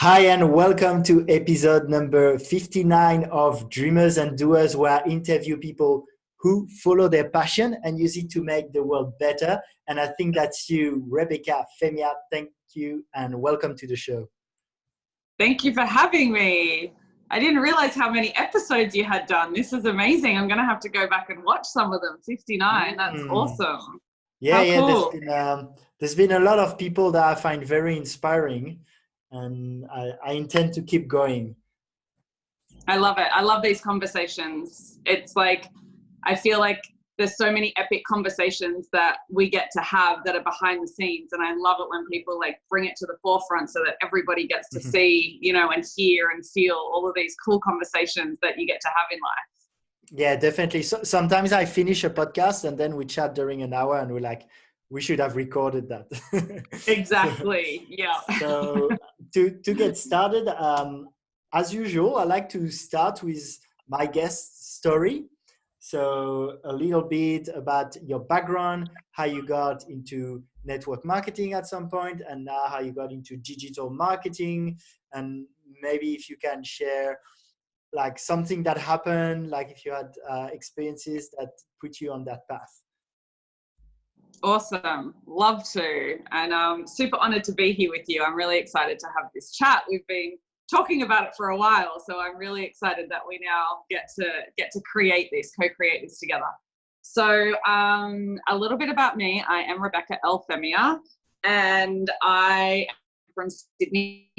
Hi, and welcome to episode number 59 of Dreamers and Doers, where I interview people who follow their passion and use it to make the world better. And I think that's you, Rebekah Femia. Thank you and welcome to the show. Thank you for having me. I didn't realize how many episodes you had done. This is amazing. I'm going to have to go back and watch some of them. 59. That's awesome. Yeah, how cool. There's been a lot of people that I find very inspiring, and I intend to keep going. I love it. I love these conversations. It's like, I feel like there's so many epic conversations that we get to have that are behind the scenes. And I love it when people like bring it to the forefront so that everybody gets to see, and hear and feel all of these cool conversations that you get to have in life. Yeah, definitely. So sometimes I finish a podcast and then we chat during an hour and we're like, we should have recorded that. Exactly. Yeah. So to get started, as usual, I like to start with my guest story. So a little bit about your background, how you got into network marketing at some point, and now how you got into digital marketing. And maybe if you can share like something that happened, like if you had experiences that put you on that path. Awesome. Love to. And I'm super honored to be here with you. I'm really excited to have this chat. We've been talking about it for a while, so I'm really excited that we now get to co-create this together. So a little bit about me. I am Rebekah L Femia, and I am from Sydney,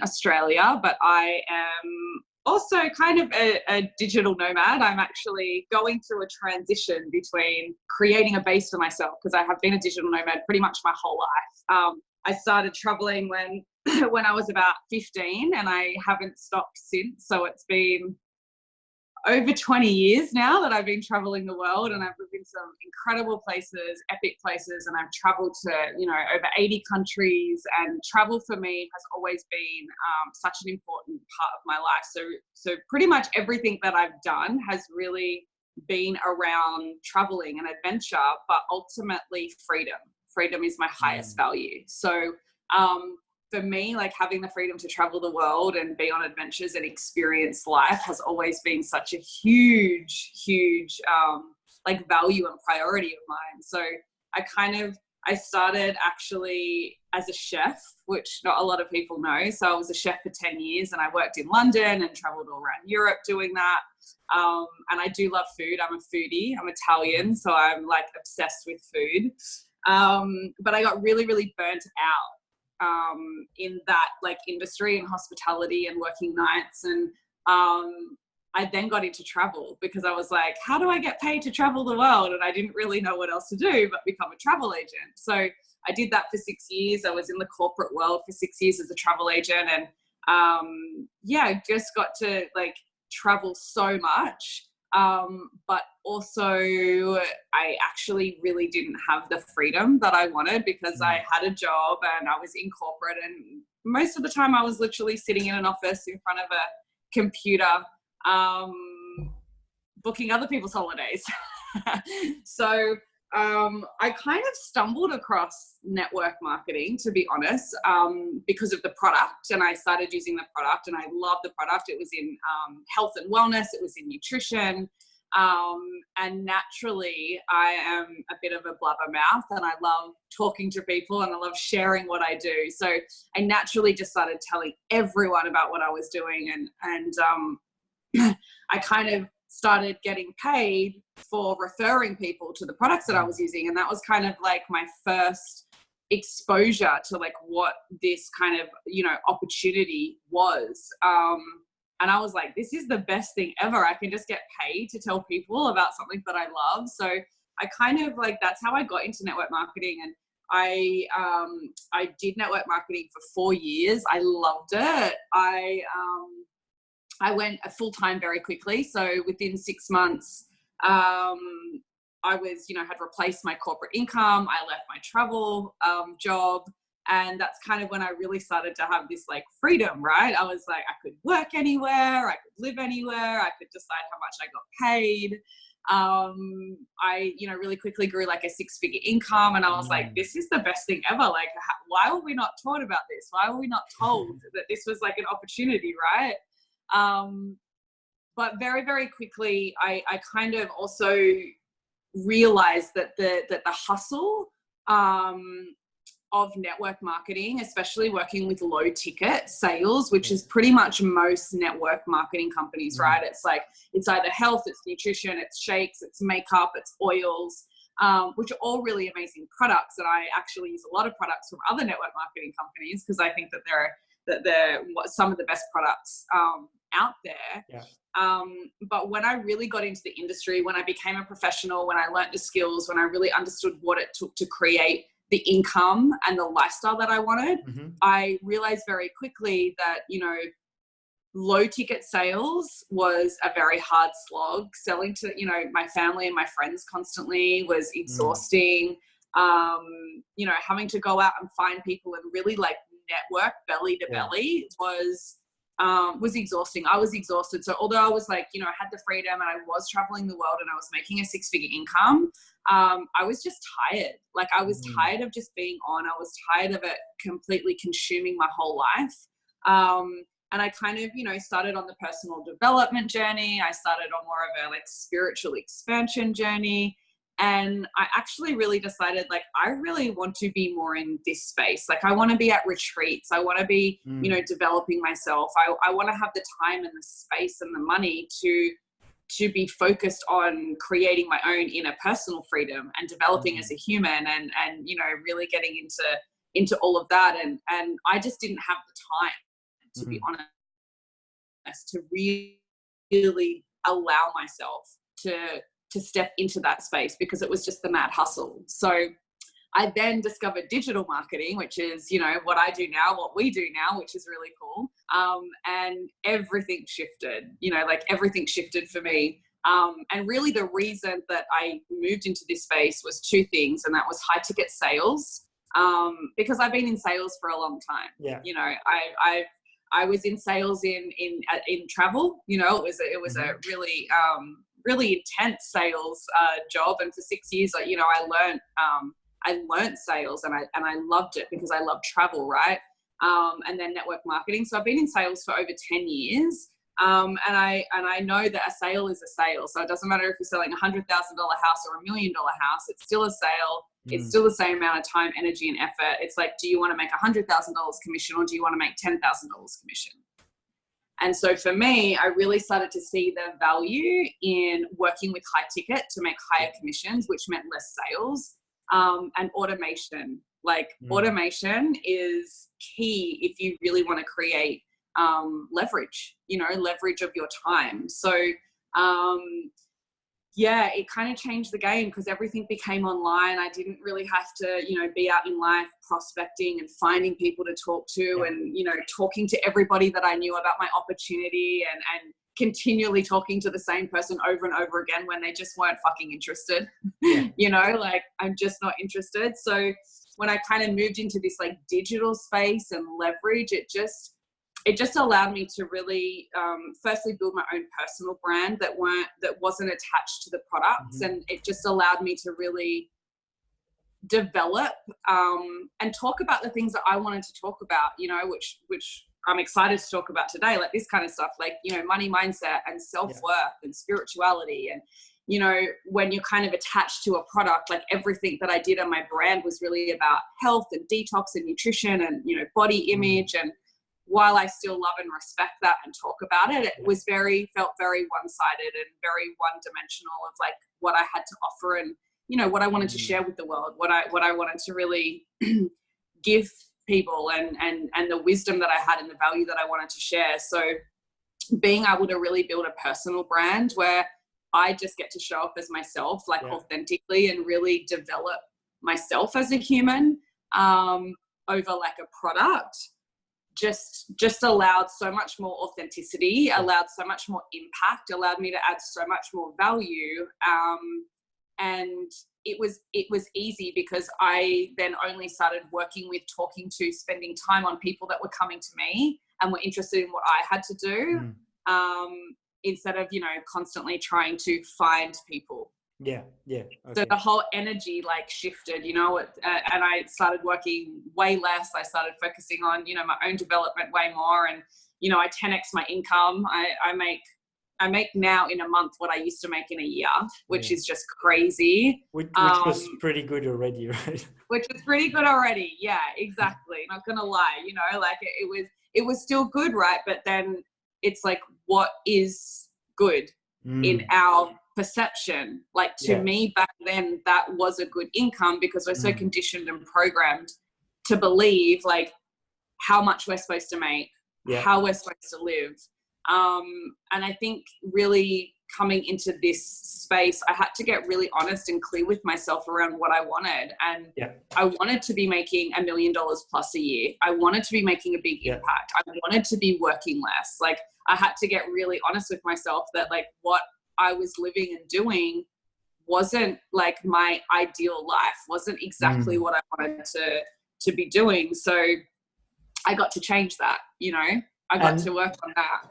Australia, but I am also kind of a digital nomad. I'm actually going through a transition between creating a base for myself, because I have been a digital nomad pretty much my whole life. I started traveling when I was about 15, and I haven't stopped since. So it's been over 20 years now that I've been traveling the world, and I've lived in some incredible places, epic places, and I've traveled to, over 80 countries. And travel for me has always been such an important part of my life. So pretty much everything that I've done has really been around traveling and adventure, but ultimately freedom. Freedom is my highest value. So for me, like having the freedom to travel the world and be on adventures and experience life has always been such a huge like value and priority of mine. So I started actually as a chef, which not a lot of people know. So I was a chef for 10 years and I worked in London and traveled all around Europe doing that. And I do love food. I'm a foodie. I'm Italian, so I'm like obsessed with food. But I got really, really burnt out in that like industry and hospitality and working nights. And I then got into travel because I was like, how do I get paid to travel the world? And I didn't really know what else to do but become a travel agent. So I did that for 6 years. I was in the corporate world for 6 years as a travel agent. And I just got to like travel so much. But also I actually really didn't have the freedom that I wanted because I had a job and I was in corporate, and most of the time I was literally sitting in an office in front of a computer, booking other people's holidays. So I kind of stumbled across network marketing, to be honest, because of the product, and I started using the product and I loved the product. It was in health and wellness, it was in nutrition, and naturally I am a bit of a blabbermouth and I love talking to people and I love sharing what I do. So I naturally just started telling everyone about what I was doing, and I kind of started getting paid for referring people to the products that I was using. And that was kind of like my first exposure to like what this kind of, opportunity was. And I was like, this is the best thing ever. I can just get paid to tell people about something that I love. So I kind of like, that's how I got into network marketing. And I did network marketing for 4 years. I loved it. I went full-time very quickly. So within 6 months, I was, had replaced my corporate income. I left my travel job. And that's kind of when I really started to have this like freedom, right? I was like, I could work anywhere. I could live anywhere. I could decide how much I got paid. I, you know, really quickly grew like a 6-figure income, and I was like, this is the best thing ever. Like, why were we not taught about this? Why were we not told that this was like an opportunity, right? But very, very quickly, I kind of also realized that the hustle of network marketing, especially working with low ticket sales, which is pretty much most network marketing companies, right? It's like, it's either health, it's nutrition, it's shakes, it's makeup, it's oils, which are all really amazing products. And I actually use a lot of products from other network marketing companies because I think that they're some of the best products out there. Yeah. But when I really got into the industry, when I became a professional, when I learned the skills, when I really understood what it took to create the income and the lifestyle that I wanted, I realized very quickly that, you know, low ticket sales was a very hard slog. Selling to, you know, my family and my friends constantly was exhausting. You know, having to go out and find people and really like network belly to belly was exhausting. I was exhausted. So although I was like, you know, I had the freedom and I was traveling the world and I was making a 6-figure income, I was just tired. Like I was tired of just being on. I was tired of it completely consuming my whole life. And I kind of, you know, started on the personal development journey. I started on more of a like spiritual expansion journey. And I actually really decided, like, I really want to be more in this space. Like, I want to be at retreats. I want to be, you know, developing myself. I want to have the time and the space and the money to be focused on creating my own inner personal freedom and developing as a human and, you know, really getting into all of that. And I just didn't have the time, to be honest, to really allow myself to step into that space because it was just the mad hustle. So I then discovered digital marketing, which is, you know, what I do now, what we do now, which is really cool. And everything shifted, you know, like everything shifted for me. And really the reason that I moved into this space was 2 things. And that was high ticket sales, because I've been in sales for a long time. Yeah. You know, I was in sales in travel. You know, it was a really, really intense sales job, and for 6 years, like, you know, I learned sales and I loved it because I love travel, right? And then network marketing. So I've been in sales for over 10 years. And I know that a sale is a sale. So it doesn't matter if you're selling $100,000 house or $1 million house, it's still a sale. It's still the same amount of time, energy, and effort. It's like, do you want to make $100,000 commission or do you want to make $10,000 commission? And so for me, I really started to see the value in working with high ticket to make higher commissions, which meant less sales, and automation. Like automation is key if you really want to create leverage, you know, leverage of your time. So yeah, it kind of changed the game because everything became online. I didn't really have to, you know, be out in life prospecting and finding people to talk to and, you know, talking to everybody that I knew about my opportunity and continually talking to the same person over and over again when they just weren't fucking interested. You know, like, I'm just not interested. So when I kind of moved into this like digital space and leverage, it just allowed me to really firstly build my own personal brand that wasn't attached to the products, and it just allowed me to really develop and talk about the things that I wanted to talk about, you know, which I'm excited to talk about today, like this kind of stuff, like, you know, money mindset and self-worth and spirituality. And, you know, when you're kind of attached to a product, like everything that I did on my brand was really about health and detox and nutrition and, you know, body image. And while I still love and respect that and talk about it, it was felt very one-sided and very one-dimensional of like what I had to offer and, you know, what I wanted to share with the world, what I wanted to really give people and the wisdom that I had and the value that I wanted to share. So being able to really build a personal brand where I just get to show up as myself, like authentically, and really develop myself as a human over like a product, just allowed so much more authenticity, allowed so much more impact, allowed me to add so much more value. And it was easy because I then only started working with, talking to, spending time on people that were coming to me and were interested in what I had to do. instead of, constantly trying to find people. Yeah. Okay. So the whole energy like shifted, and I started working way less. I started focusing on, my own development way more. And, I 10x my income. I make now in a month what I used to make in a year, which is just crazy. Which was pretty good already, right? Which was pretty good already. Yeah, exactly. Not gonna lie, like it was still good, right? But then it's like, what is good in our perception? Like to me back then, that was a good income because we're so conditioned and programmed to believe like how much we're supposed to make, how we're supposed to live. And I think really coming into this space, I had to get really honest and clear with myself around what I wanted. And I wanted to be making $1 million plus a year. I wanted to be making a big impact. I wanted to be working less. Like I had to get really honest with myself that like what I was living and doing wasn't like my ideal life, wasn't exactly what I wanted to be doing. So I got to change that, I got to work on that.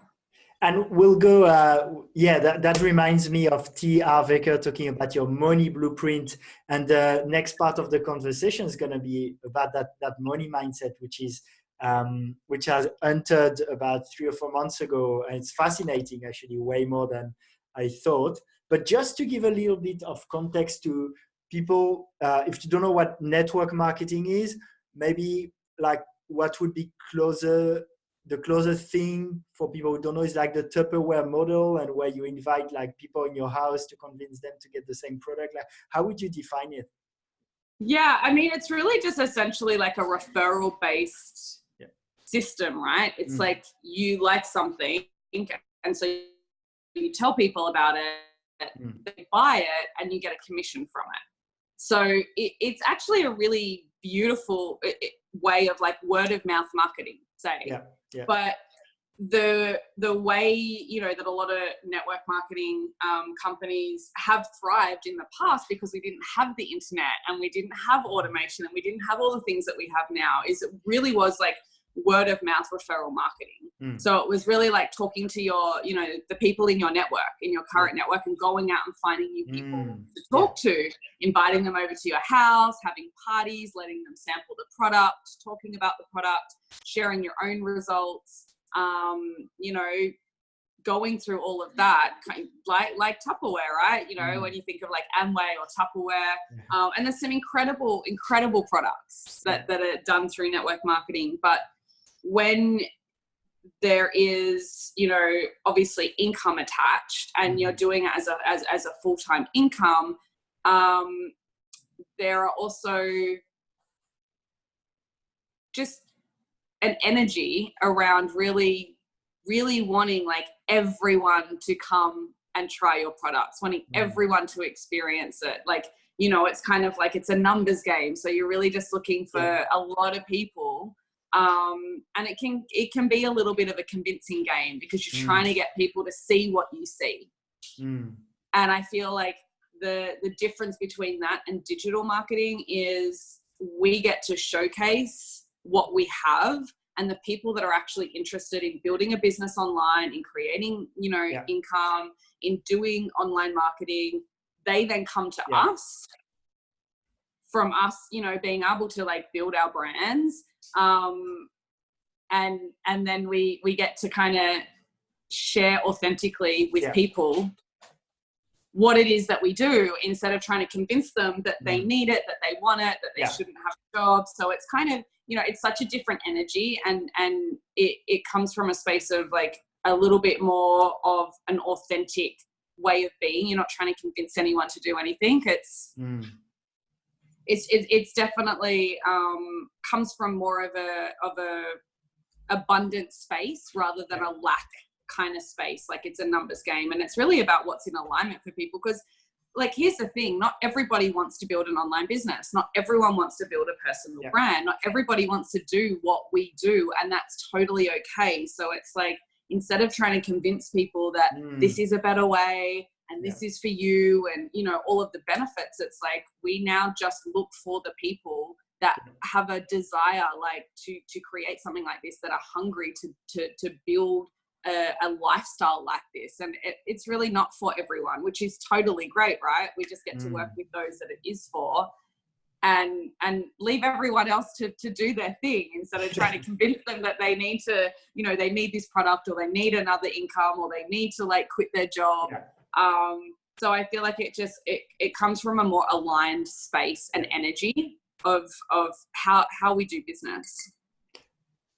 And we'll go, that reminds me of T. Rebekah talking about your money blueprint. And the next part of the conversation is going to be about that money mindset, which has entered about 3 or 4 months ago. And it's fascinating, actually, way more than I thought. But just to give a little bit of context to people, if you don't know what network marketing is, maybe like what would be the closest thing for people who don't know is like the Tupperware model, and where you invite like people in your house to convince them to get the same product. Like, how would you define it? Yeah, I mean, it's really just essentially like a referral based system, right? It's like you like something, and so you tell people about it, they buy it, and you get a commission from it. So it's actually a really beautiful way of like word of mouth marketing, say. But the way, that a lot of network marketing companies have thrived in the past, because we didn't have the internet and we didn't have automation and we didn't have all the things that we have now, is it really was like word of mouth referral marketing. So it was really like talking to your, the people in your network, in your current network, and going out and finding new people to talk to, inviting them over to your house, having parties, letting them sample the product, talking about the product, sharing your own results, going through all of that, kind of like Tupperware, right? When you think of like Amway or Tupperware, and there's some incredible products that are done through network marketing. But when there is, obviously income attached, and you're doing it as a full-time income, there are also just an energy around really, really wanting like everyone to come and try your products, wanting everyone to experience it. Like, it's kind of like it's a numbers game. So you're really just looking for a lot of people. And it can be a little bit of a convincing game, because you're trying to get people to see what you see. And I feel like the difference between that and digital marketing is we get to showcase what we have, and the people that are actually interested in building a business online, in creating, income, in doing online marketing, they then come to us, from us, being able to like build our brands. And then we get to kind of share authentically with people what it is that we do, instead of trying to convince them that they need it, that they want it, that they shouldn't have jobs. So it's kind of, it's such a different energy, and it comes from a space of like a little bit more of an authentic way of being. You're not trying to convince anyone to do anything. It's definitely comes from more of a abundant space rather than a lack kind of space. Like it's a numbers game, and it's really about what's in alignment for people. Because like, here's the thing, not everybody wants to build an online business. Not everyone wants to build a personal brand. Not everybody wants to do what we do, and that's totally okay. So it's like, instead of trying to convince people that this is a better way and this is for you, and all of the benefits, it's like we now just look for the people that have a desire like to create something like this, that are hungry to build a lifestyle like this, and it's really not for everyone, which is totally great, right? We just get to work with those that it is for, and leave everyone else to do their thing, instead of trying to convince them that they need to, you know, they need this product, or they need another income, or they need to like quit their job. So I feel like it comes from a more aligned space and energy of how we do business.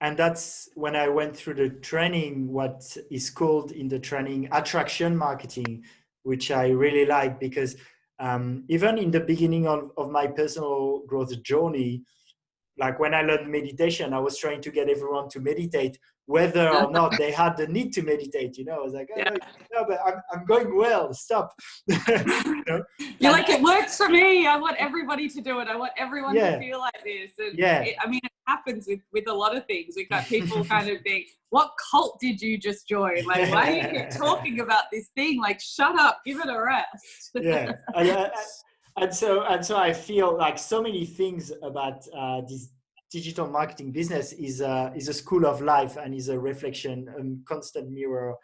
And that's when I went through the training, what is called in the training attraction marketing, which I really like, because even in the beginning of my personal growth journey, like when I learned meditation, I was trying to get everyone to meditate, whether or not they had the need to meditate. You know, I was like, oh, no, but I'm going well. Stop. You know? You're like, it works for me. I want everybody to do it. I want everyone to feel like this. And I mean, it happens with a lot of things. We've got people kind of think, what cult did you just join? Like, why do you keep talking about this thing? Like, shut up, give it a rest. And so I feel like so many things about this digital marketing business is a school of life, and is a reflection, a constant mirror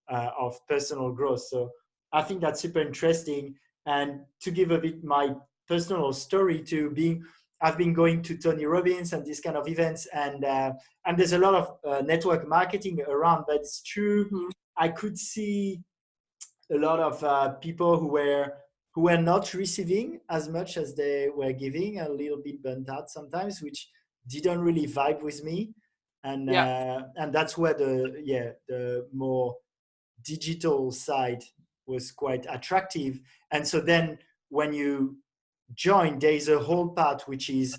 of personal growth. So I think that's super interesting. And to give a bit my personal story, I've been going to Tony Robbins and these kind of events, and there's a lot of network marketing around. But it's true, I could see a lot of people who were not receiving as much as they were giving, a little bit burnt out sometimes, which didn't really vibe with me. And that's where the more digital side was quite attractive. And so then when you join, there is a whole part which is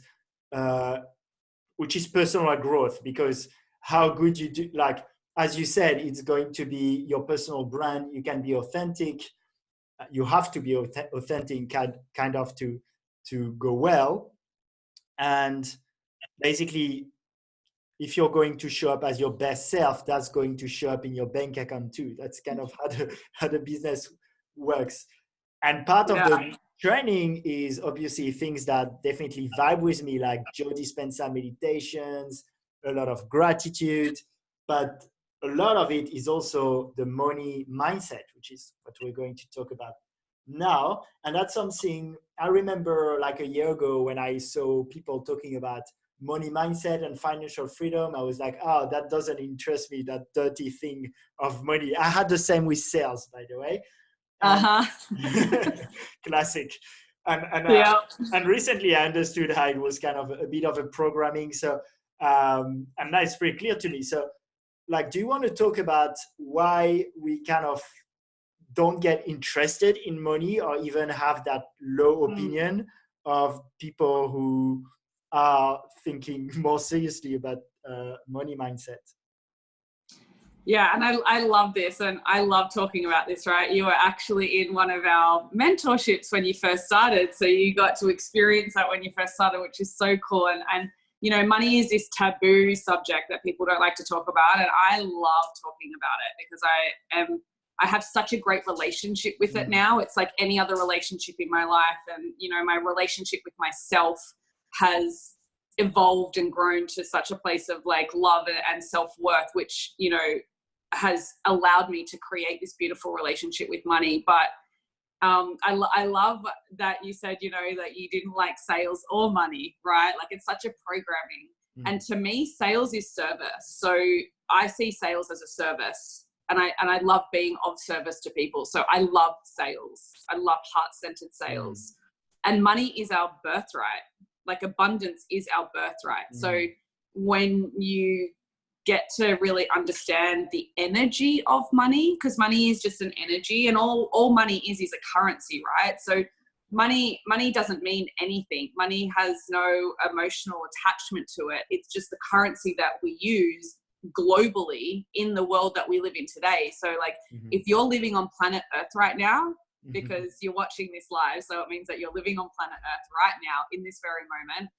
personal growth, because how good you do, like, as you said, it's going to be your personal brand. You can be authentic. You have to be authentic kind of to go well. And basically, if you're going to show up as your best self, that's going to show up in your bank account too. That's kind of how the business works. And part of the training is obviously things that definitely vibe with me, like Joe Dispenza meditations, a lot of gratitude, but a lot of it is also the money mindset, which is what we're going to talk about now. And that's something I remember like a year ago when I saw people talking about money mindset and financial freedom. I was like, oh, that doesn't interest me, that dirty thing of money. I had the same with sales, by the way. Classic. And recently I understood how it was kind of a bit of a programming. So and now it's pretty clear to me. So like, do you want to talk about why we kind of don't get interested in money, or even have that low opinion of people who are thinking more seriously about money mindset? Yeah, and I love this, and I love talking about this, right? You were actually in one of our mentorships when you first started, so you got to experience that when you first started, which is so cool. And you know, money is this taboo subject that people don't like to talk about, and I love talking about it because I have such a great relationship with it now. It's like any other relationship in my life, and you know, my relationship with myself has evolved and grown to such a place of like love and self-worth, which, you know, has allowed me to create this beautiful relationship with money. But I love that you said, you know, that you didn't like sales or money, right? Like, it's such a programming. And to me, sales is service. So I see sales as a service, and I love being of service to people. So I love sales. I love heart-centered sales. And money is our birthright. Like, abundance is our birthright. So when you get to really understand the energy of money, because money is just an energy, and all money is a currency, right? So money doesn't mean anything. Money has no emotional attachment to it. It's just the currency that we use globally in the world that we live in today. So like, if you're living on planet Earth right now, because you're watching this live, so it means that you're living on planet Earth right now in this very moment,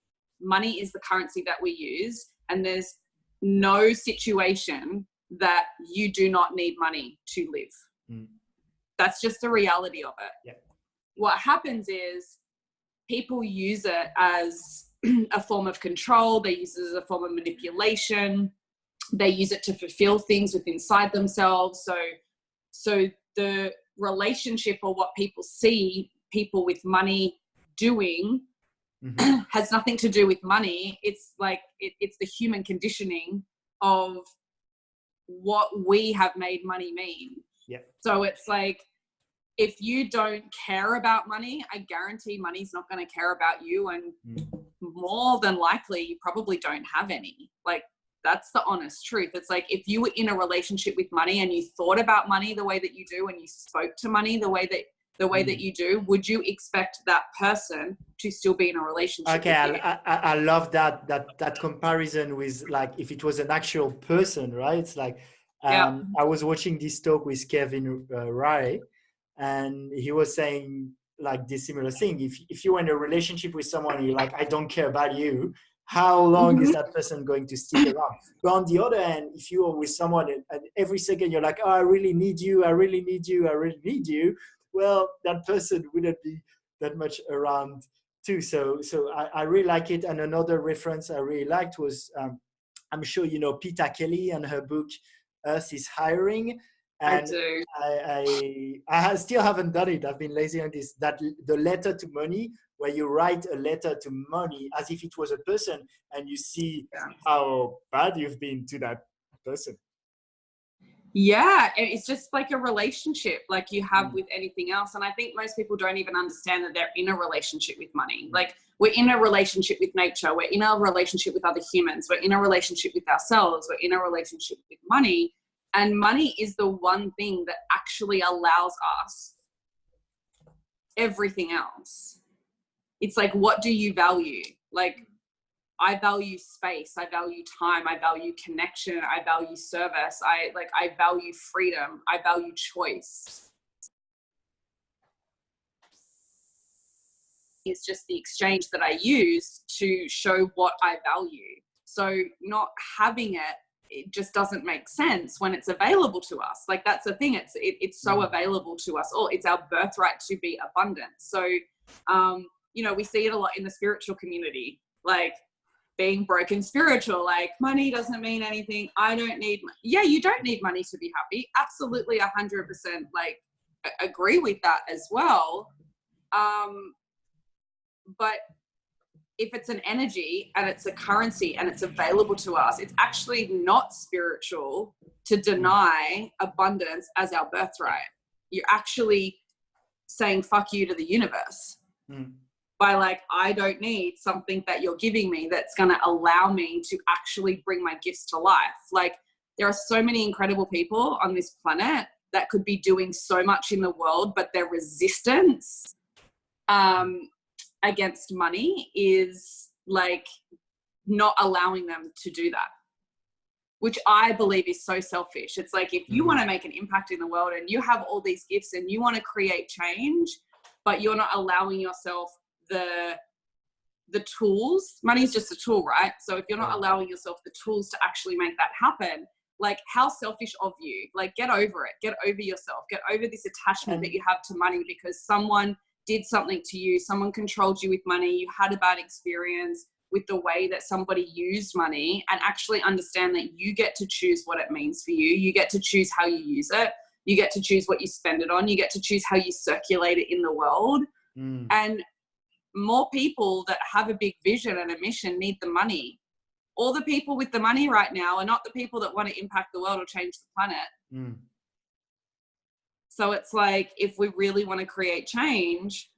money is the currency that we use, and there's no situation that you do not need money to live. That's just the reality of it. What happens is people use it as a form of control. They use it as a form of manipulation. They use it to fulfill things within inside themselves. So the relationship, or what people see people with money doing, has nothing to do with money. It's like it's the human conditioning of what we have made money mean. Yeah. So it's like, if you don't care about money, I guarantee money's not going to care about you, and more than likely you probably don't have any. Like, that's the honest truth. It's like, if you were in a relationship with money and you thought about money the way that you do, and you spoke to money the way that you do, would you expect that person to still be in a relationship Okay, with you? I love that comparison with, like, if it was an actual person, right? It's like, I was watching this talk with Kevin Rai, and he was saying like this similar thing. If you're in a relationship with someone and you're like, I don't care about you, how long is that person going to stick around? But on the other hand, if you are with someone and every second you're like, oh, I really need you, I really need you, I really need you, well, that person wouldn't be that much around too. So I really like it. And another reference I really liked was, I'm sure you know Peter Kelly and her book Earth is Hiring. And I do. I still haven't done it. I've been lazy on this. That the letter to money, where you write a letter to money as if it was a person, and you see how bad you've been to that person. Yeah, it's just like a relationship like you have with anything else. And I think most people don't even understand that they're in a relationship with money. Like, we're in a relationship with nature. We're in a relationship with other humans. We're in a relationship with ourselves. We're in a relationship with money. And money is the one thing that actually allows us everything else. It's like, what do you value? Like, I value space, I value time, I value connection, I value service, I value freedom, I value choice. It's just the exchange that I use to show what I value. So not having it just doesn't make sense when it's available to us. Like, that's the thing, it's so available to us all. It's our birthright to be abundant. So you know, we see it a lot in the spiritual community, like being broken spiritual, like money doesn't mean anything. I don't need, you don't need money to be happy. Absolutely 100% like agree with that as well. But if it's an energy and it's a currency and it's available to us, it's actually not spiritual to deny abundance as our birthright. You're actually saying fuck you to the universe. By like, I don't need something that you're giving me that's going to allow me to actually bring my gifts to life. Like, there are so many incredible people on this planet that could be doing so much in the world, but their resistance against money is like not allowing them to do that, which I believe is so selfish. It's like, if you want to make an impact in the world and you have all these gifts and you want to create change, but you're not allowing yourself the tools. Money's just a tool, right? So if you're not allowing yourself the tools to actually make that happen, like, how selfish of you. Like, get over it. Get over yourself. Get over this attachment that you have to money because someone did something to you. Someone controlled you with money. You had a bad experience with the way that somebody used money, and actually understand that you get to choose what it means for you. You get to choose how you use it. You get to choose what you spend it on. You get to choose how you circulate it in the world. And more people that have a big vision and a mission need the money. All the people with the money right now are not the people that want to impact the world or change the planet. So it's like, if we really want to create change,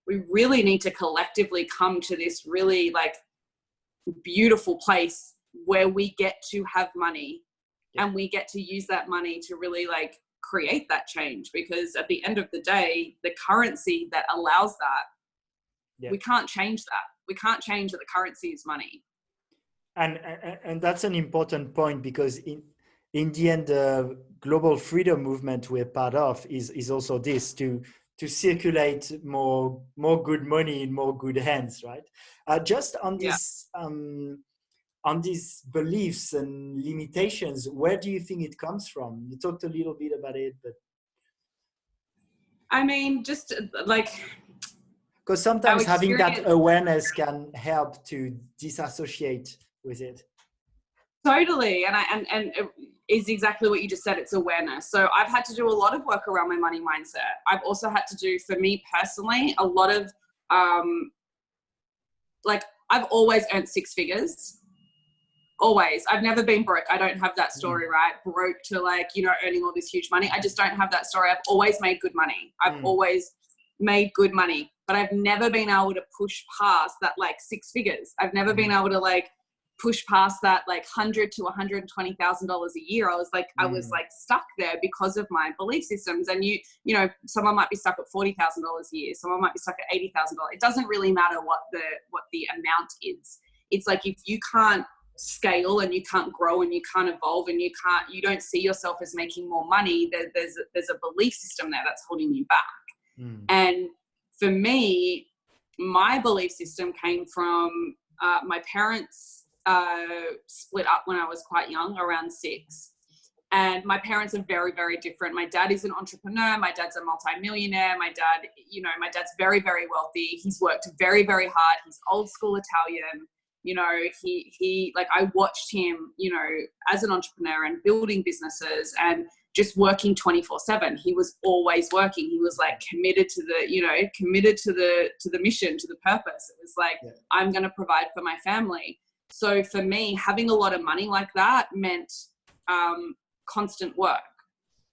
we really need to collectively come to this really like beautiful place where we get to have money and we get to use that money to really like create that change. Because at the end of the day, the currency that allows that, we can't change that. We can't change that the currency is money. And that's an important point, because in the end, the global freedom movement we're part of is also this, to circulate more good money in more good hands, right? Just on this, on these beliefs and limitations, where do you think it comes from? You talked a little bit about it, but I mean, just like, because sometimes having that awareness can help to disassociate with it. Totally. And it is exactly what you just said. It's awareness. So I've had to do a lot of work around my money mindset. I've also had to do, for me personally, a lot of, like, I've always earned six figures. Always. I've never been broke. I don't have that story, right? Broke to, like, you know, earning all this huge money. I just don't have that story. I've always made good money. I've always made good money, but I've never been able to push past that, like, six figures. I've never been able to, like, push past that, like, $100,000 to $120,000 a year. I was like stuck there because of my belief systems. And you know, someone might be stuck at $40,000 a year. Someone might be stuck at $80,000. It doesn't really matter what the amount is. It's like, if you can't scale and you can't grow and you can't evolve and you don't see yourself as making more money, there's a belief system there that's holding you back. And for me, my belief system came from my parents split up when I was quite young, around 6. And my parents are very, very different. My dad is an entrepreneur. My dad's a multimillionaire. My dad's very, very wealthy. He's worked very, very hard. He's old school Italian. You know, he like, I watched him, you know, as an entrepreneur and building businesses and just working 24/7. He was always working. He was, like, committed to the mission, to the purpose. It was like, I'm going to provide for my family. So for me, having a lot of money like that meant constant work.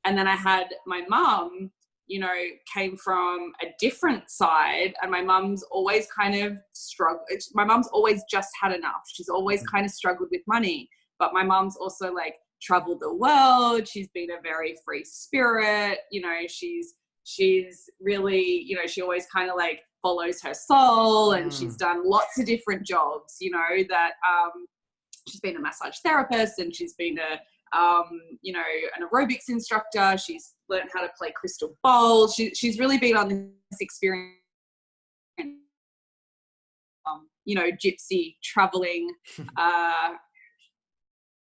And then I had my mum, you know, came from a different side, and my mum's always kind of struggled. My mum's always just had enough. She's always kind of struggled with money, but my mum's also, like, traveled the world. She's been a very free spirit. You know, she's really, you know, she always kind of, like, follows her soul, and she's done lots of different jobs, you know, that she's been a massage therapist, and she's been you know, an aerobics instructor. She's learned how to play crystal bowls. She's really been on this experience, you know, gypsy traveling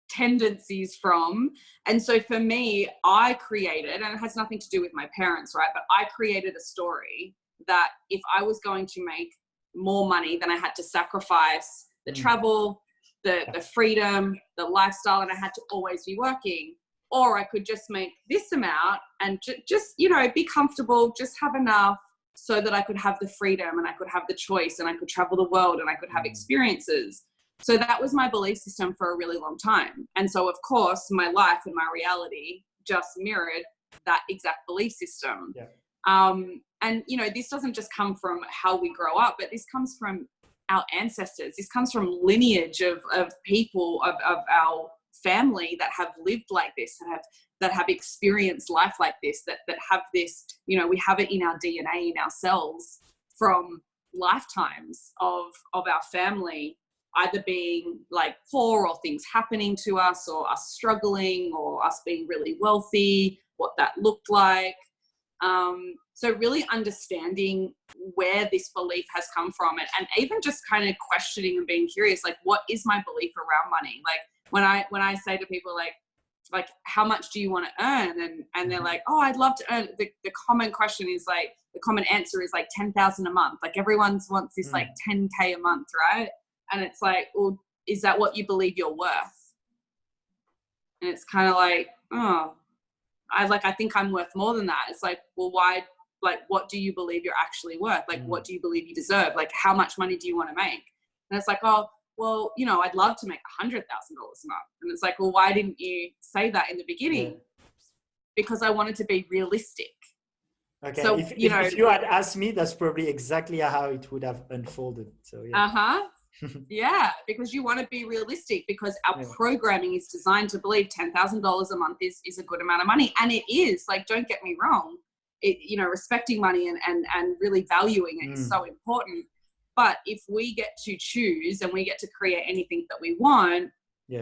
tendencies from. And so for me, I created, and it has nothing to do with my parents, right? But I created a story that if I was going to make more money, then I had to sacrifice the travel, the freedom, the lifestyle, and I had to always be working. Or I could just make this amount and just, you know, be comfortable, just have enough so that I could have the freedom and I could have the choice and I could travel the world and I could have experiences. So that was my belief system for a really long time. And so, of course, my life and my reality just mirrored that exact belief system. And, you know, this doesn't just come from how we grow up, but this comes from our ancestors. This comes from lineage of people, of our family that have lived like this, that have experienced life like this, that have this, you know, we have it in our DNA, in our cells, from lifetimes of our family either being, like, poor, or things happening to us, or us struggling, or us being really wealthy, what that looked like. So really understanding where this belief has come from, and even just kind of questioning and being curious, like, what is my belief around money? Like, when I say to people, like how much do you want to earn? And they're like, oh, I'd love to earn. The common question is, like, the common answer is, like, 10,000 a month. Like, everyone wants this, like, 10K a month, right? And it's like, well, is that what you believe you're worth? And it's kind of like, oh, I think I'm worth more than that. It's like, well, why? Like, what do you believe you're actually worth? Like, what do you believe you deserve? Like, how much money do you want to make? And it's like, oh, well, you know, I'd love to make $100,000 a month. And it's like, well, why didn't you say that in the beginning? Because I wanted to be realistic. Okay. So, if you had asked me, that's probably exactly how it would have unfolded. So yeah. Yeah, because you want to be realistic, because our programming is designed to believe $10,000 a month is a good amount of money. And it is. Like, don't get me wrong. It, you know, respecting money and really valuing it is so important. But if we get to choose and we get to create anything that we want,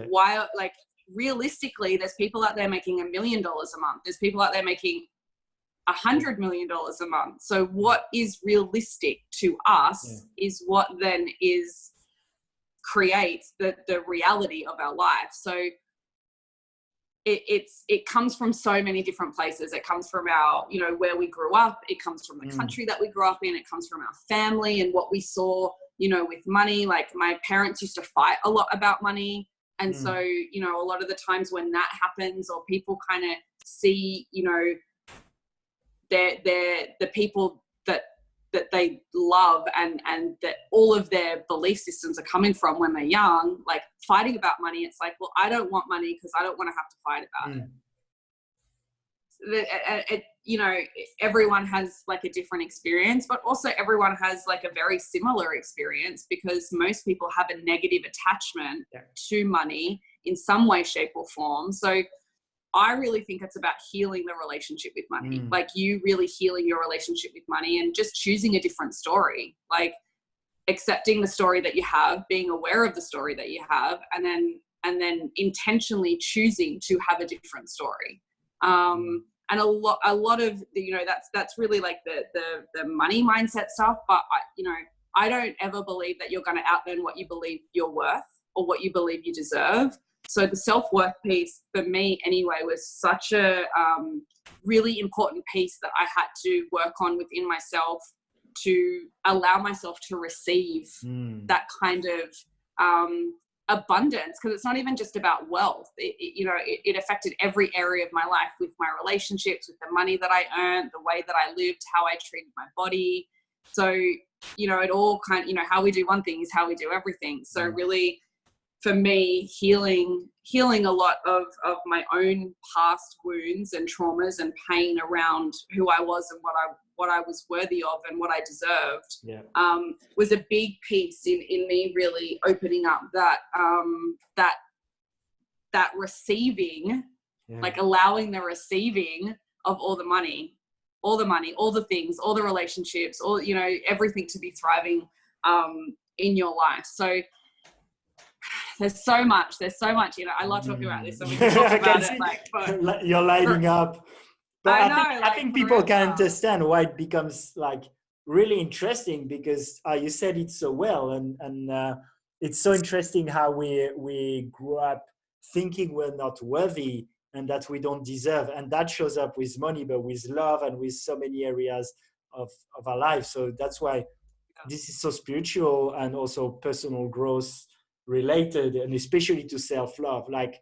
why, like, realistically, there's people out there making $1 million a month. There's people out there making $100 million a month. So what is realistic to us is what then creates the reality of our life. So it comes from so many different places. It comes from our, you know, where we grew up. It comes from the country that we grew up in. It comes from our family and what we saw, you know, with money. Like, my parents used to fight a lot about money. And so, you know, a lot of the times when that happens, or people kind of see, you know, the people that they love and that all of their belief systems are coming from when they're young, like fighting about money, it's like, well, I don't want money because I don't want to have to fight about it. You know, everyone has like a different experience, but also everyone has like a very similar experience, because most people have a negative attachment to money in some way, shape or form. So I really think it's about healing the relationship with money, like you really healing your relationship with money and just choosing a different story, like accepting the story that you have, being aware of the story that you have, and then intentionally choosing to have a different story. And a lot of, you know, that's really like the money mindset stuff. But I don't ever believe that you're going to out-earn what you believe you're worth or what you believe you deserve. So the self-worth piece for me anyway was such a really important piece that I had to work on within myself to allow myself to receive that kind of abundance, because it's not even just about wealth. It affected every area of my life, with my relationships, with the money that I earned, the way that I lived, how I treated my body. So, you know, it all kind of, you know, how we do one thing is how we do everything. So really, for me, healing a lot of my own past wounds and traumas and pain around who I was and what I was worthy of and what I deserved, was a big piece in me really opening up that receiving, like allowing the receiving of all the money, all the things, all the relationships, all, you know, everything to be thriving in your life. So there's so much, you know, I love talking about this, and we can talk about it like you're lighting up. But I think people can understand why it becomes like really interesting, because you said it so well, and it's so interesting how we grew up thinking we're not worthy and that we don't deserve, and that shows up with money, but with love and with so many areas of our life. So that's why this is so spiritual and also personal growth related, and especially to self-love. Like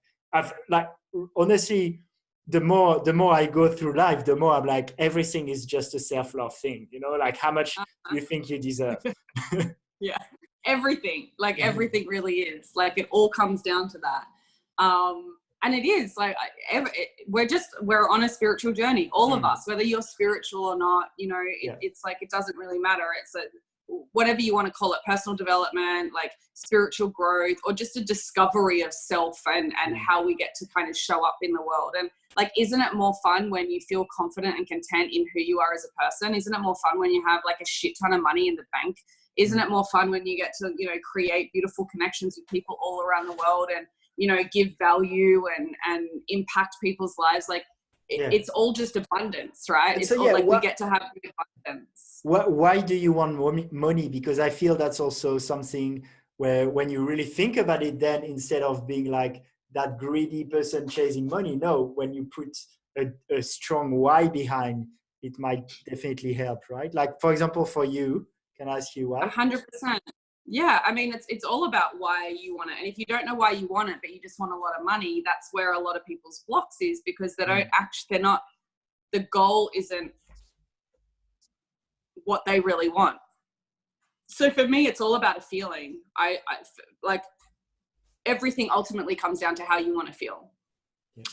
honestly, the more I go through life, the more I'm like, everything is just a self-love thing, you know, like how much you think you deserve. Everything, like everything really is, like it all comes down to that. And it is like we're on a spiritual journey, all of us, whether you're spiritual or not, you know, it's like, it doesn't really matter. It's whatever you want to call it, personal development, like spiritual growth, or just a discovery of self and how we get to kind of show up in the world. And like, isn't it more fun when you feel confident and content in who you are as a person? Isn't it more fun when you have like a shit ton of money in the bank? Isn't it more fun when you get to, you know, create beautiful connections with people all around the world and, you know, give value and impact people's lives? Like it's all just abundance, right? It's all like we get to have abundance. Why do you want money? Because I feel that's also something where, when you really think about it, then instead of being like that greedy person chasing money, no, when you put a strong why behind, it might definitely help, right? Like, for example, for you, can I ask you why? 100%. Yeah, I mean, it's all about why you want it. And if you don't know why you want it, but you just want a lot of money, that's where a lot of people's blocks is, because they don't the goal isn't what they really want. So for me, it's all about a feeling. I like, everything ultimately comes down to how you want to feel.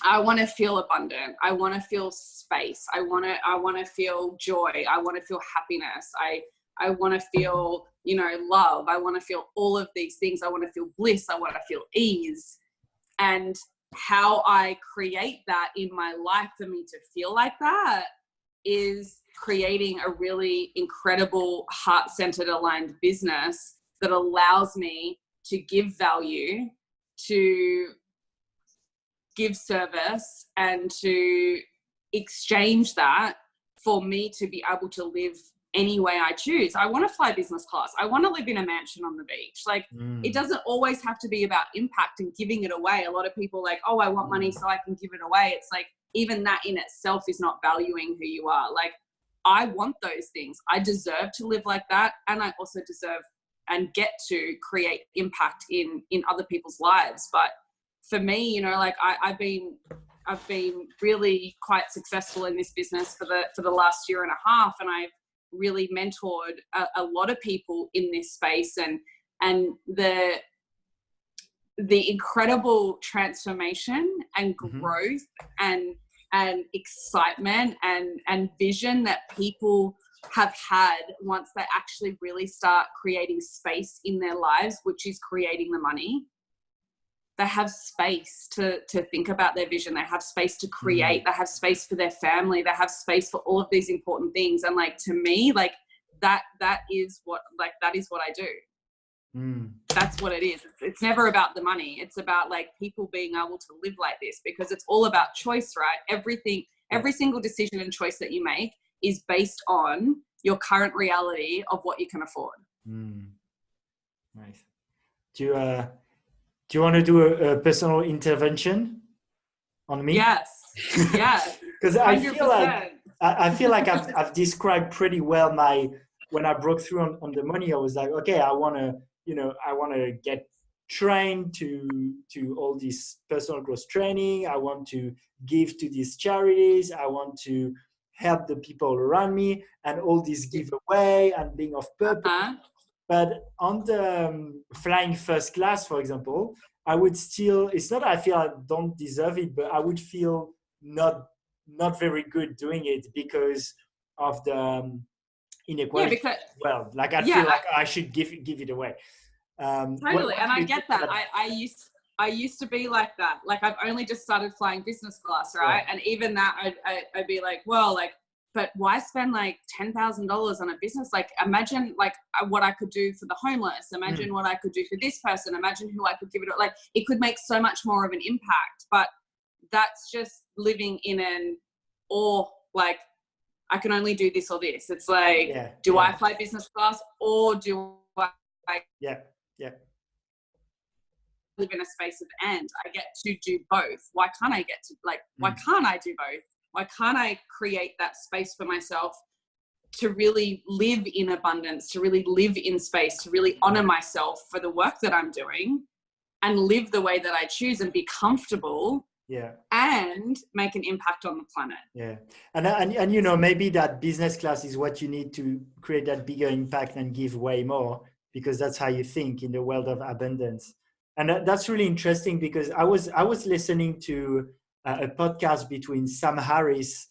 I want to feel abundant. I want to feel space. I want to feel joy. I want to feel happiness. I want to feel, you know, love. I want to feel all of these things. I want to feel bliss. I want to feel ease. And how I create that in my life for me to feel like that is creating a really incredible, heart-centered, aligned business that allows me to give value, to give service, and to exchange that for me to be able to live any way I choose. I want to fly business class. I want to live in a mansion on the beach. Like, it doesn't always have to be about impact and giving it away. A lot of people like, oh, I want money so I can give it away. It's like, even that in itself is not valuing who you are. Like, I want those things. I deserve to live like that. And I also deserve and get to create impact in other people's lives. But for me, you know, like I've been really quite successful in this business for the last year and a half, and I've really mentored a lot of people in this space, and the incredible transformation and growth and excitement and vision that people have had once they actually really start creating space in their lives, which is creating the money. They have space to think about their vision. They have space to create. They have space for their family. They have space for all of these important things. And like, to me, like that is what I do. That's what it is. It's never about the money. It's about like people being able to live like this, because it's all about choice, right? Every single decision and choice that you make is based on your current reality of what you can afford. Nice. Do you want to do a personal intervention on me? Yes. Because I feel like I've described pretty well when I broke through on the money. I was like, okay, I want to get trained to all this personal growth training. I want to give to these charities. I want to help the people around me, and all this giveaway and being of purpose. But on the flying first class, for example, I would still, it's not that I feel I don't deserve it, but I would feel not very good doing it because of the inequality. Yeah, like I feel like I should give it away. Totally, and I get that. I used to be like that. Like, I've only just started flying business class, right? And even that, I'd be like, well, like, but why spend like $10,000 on a business? Like, imagine like what I could do for the homeless. Imagine what I could do for this person. Imagine who I could give it. Like, it could make so much more of an impact. But that's just living in like, I can only do this or this. It's like, do I fly business class, or do I live in a space of and I get to do both? Why can't I get to why can't I do both? Why can't I create that space for myself to really live in abundance, to really live in space, to really honor myself for the work that I'm doing and live the way that I choose and be comfortable and make an impact on the planet. And you know, maybe that business class is what you need to create that bigger impact and give way more, because that's how you think in the world of abundance. And that's really interesting, because I was listening to a podcast between Sam Harris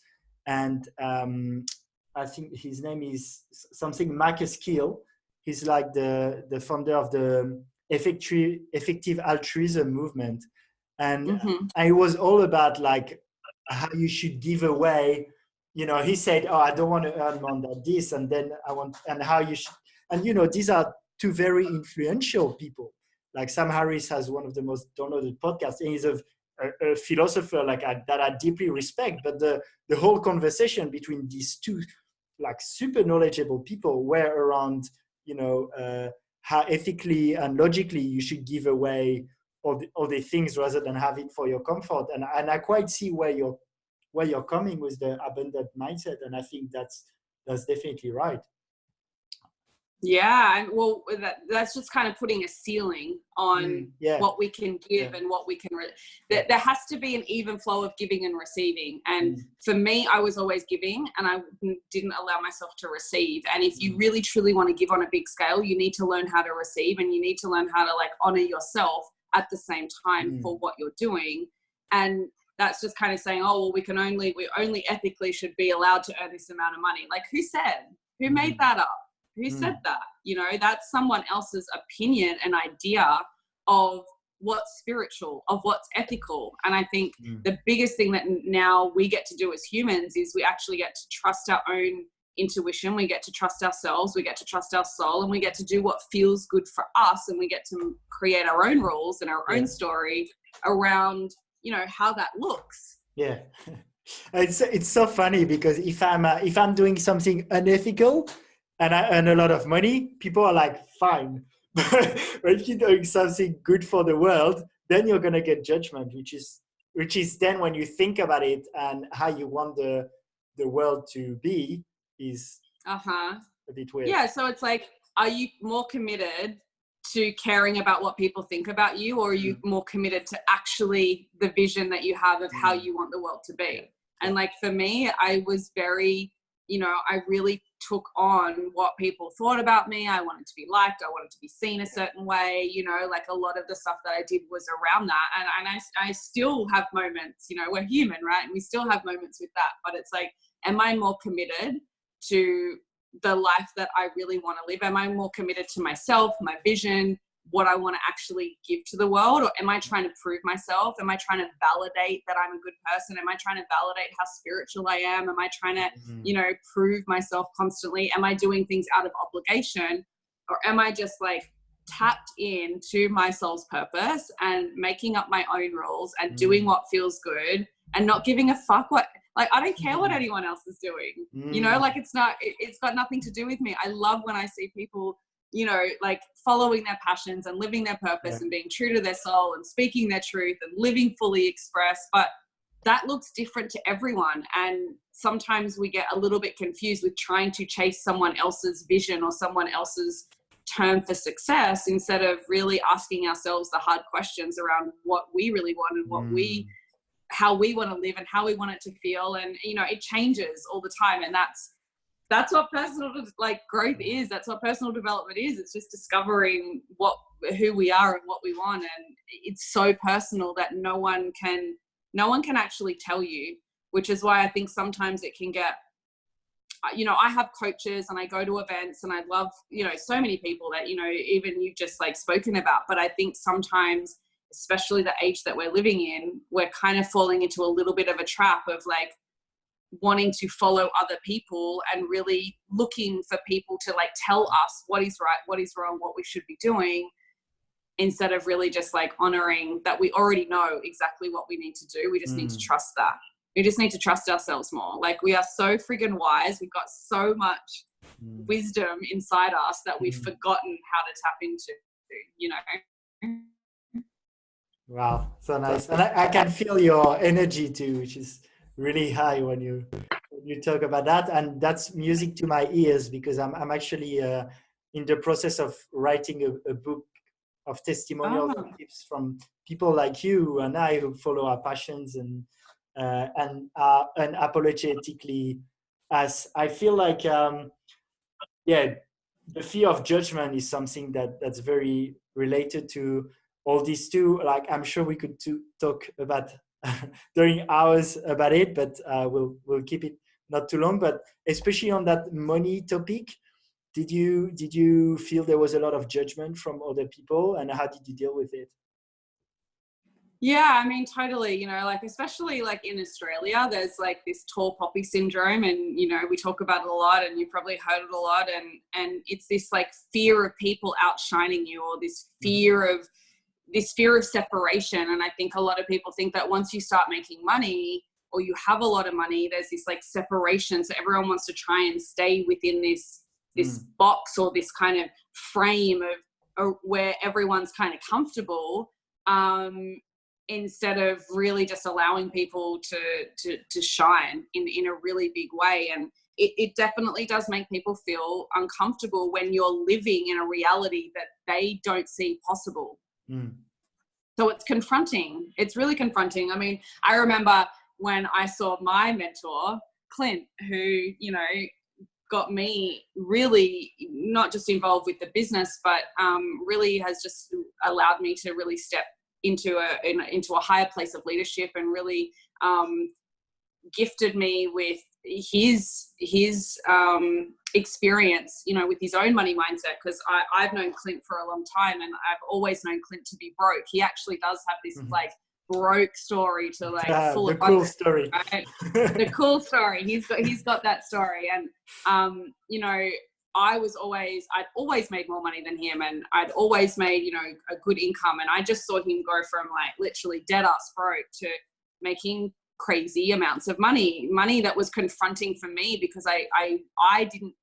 and I think his name is something Marcus Keel. He's like the founder of the effective altruism movement, and it was all about like how you should give away. You know, he said, "Oh, I don't want to earn more than this," and then I want, and how you should, and you know, these are two very influential people. Like Sam Harris has one of the most downloaded podcasts, and he's a philosopher that I deeply respect. But the whole conversation between these two like super knowledgeable people were around, you know, how ethically and logically you should give away all the things rather than have it for your comfort. And I quite see where you're coming with the abundant mindset, and I think that's definitely right. Yeah, and well, that's just kind of putting a ceiling on what we can give and what we can. There has to be an even flow of giving and receiving. And for me, I was always giving, and I didn't allow myself to receive. And if you really truly want to give on a big scale, you need to learn how to receive, and you need to learn how to like honor yourself at the same time for what you're doing. And that's just kind of saying, oh, well, we only ethically should be allowed to earn this amount of money. Like, who said? Who made that up? Who said that? You know, that's someone else's opinion and idea of what's spiritual, of what's ethical. And I think the biggest thing that now we get to do as humans is we actually get to trust our own intuition. We get to trust ourselves. We get to trust our soul, and we get to do what feels good for us. And we get to create our own rules and our own story around, you know, how that looks. Yeah. It's so funny, because if I'm doing something unethical and I earn a lot of money, people are like, fine. But if you're doing something good for the world, then you're going to get judgment, which is then when you think about it and how you want the world to be is a bit weird. Yeah, so it's like, are you more committed to caring about what people think about you, or are you more committed to actually the vision that you have of how you want the world to be? And like for me, I was very, I really took on what people thought about me. I wanted to be liked. I wanted to be seen a certain way, like a lot of the stuff that I did was around that. And I still have moments, we're human, right? And we still have moments with that, but it's like, am I more committed to the life that I really want to live? Am I more committed to myself, my vision, what I want to actually give to the world? Or am I trying to prove myself? Am I trying to validate that I'm a good person? Am I trying to validate how spiritual I am? Am I trying to, prove myself constantly? Am I doing things out of obligation? Or am I just like tapped into my soul's purpose and making up my own rules and doing what feels good and not giving a fuck like, I don't care what anyone else is doing, like it's got nothing to do with me. I love when I see people, like following their passions and living their purpose and being true to their soul and speaking their truth and living fully expressed. But that looks different to everyone. And sometimes we get a little bit confused with trying to chase someone else's vision or someone else's term for success, instead of really asking ourselves the hard questions around what we really want and how we want to live and how we want it to feel. And, it changes all the time. And that's what personal growth is. That's what personal development is. It's just discovering who we are and what we want. And it's so personal that no one can actually tell you, which is why I think sometimes it can get, I have coaches and I go to events and I love, so many people that, even you've just like spoken about. But I think sometimes, especially the age that we're living in, we're kind of falling into a little bit of a trap of like wanting to follow other people and really looking for people to like tell us what is right, what is wrong, what we should be doing, instead of really just like honoring that we already know exactly what we need to do. We just need to trust that. We just need to trust ourselves more. Like, we are so friggin' wise. We've got so much wisdom inside us that we've forgotten how to tap into, Wow, so nice. And I can feel your energy too, which is really high when you talk about that. And that's music to my ears, because I'm actually in the process of writing a book of testimonials and tips from people like you and I, who follow our passions and are unapologetically us. I feel like the fear of judgment is something that's very related to all these too. Like, I'm sure we could talk about during hours about it, but we'll keep it not too long. But especially on that money topic, did you feel there was a lot of judgment from other people, and how did you deal with it? Yeah, I mean, totally, like, especially like in Australia, there's like this tall poppy syndrome, and, we talk about it a lot, and you've probably heard it a lot. And it's this like fear of people outshining you, or this fear of separation. And I think a lot of people think that once you start making money, or you have a lot of money, there's this like separation. So everyone wants to try and stay within this box, or this kind of frame of where everyone's kind of comfortable, instead of really just allowing people to shine in a really big way. And it definitely does make people feel uncomfortable when you're living in a reality that they don't see possible. So it's confronting. It's really confronting. I mean, I remember when I saw my mentor, Clint, who, got me really not just involved with the business, but really has just allowed me to really step into a higher place of leadership, and really gifted me with his experience, with his own money mindset. Because I've known Clint for a long time, and I've always known Clint to be broke. He actually does have this like broke story to like full the of cool story. Right? The cool story. He's got that story. And I'd always made more money than him, and I'd always made, a good income. And I just saw him go from like literally dead ass broke to making crazy amounts of money that was confronting for me, because I didn't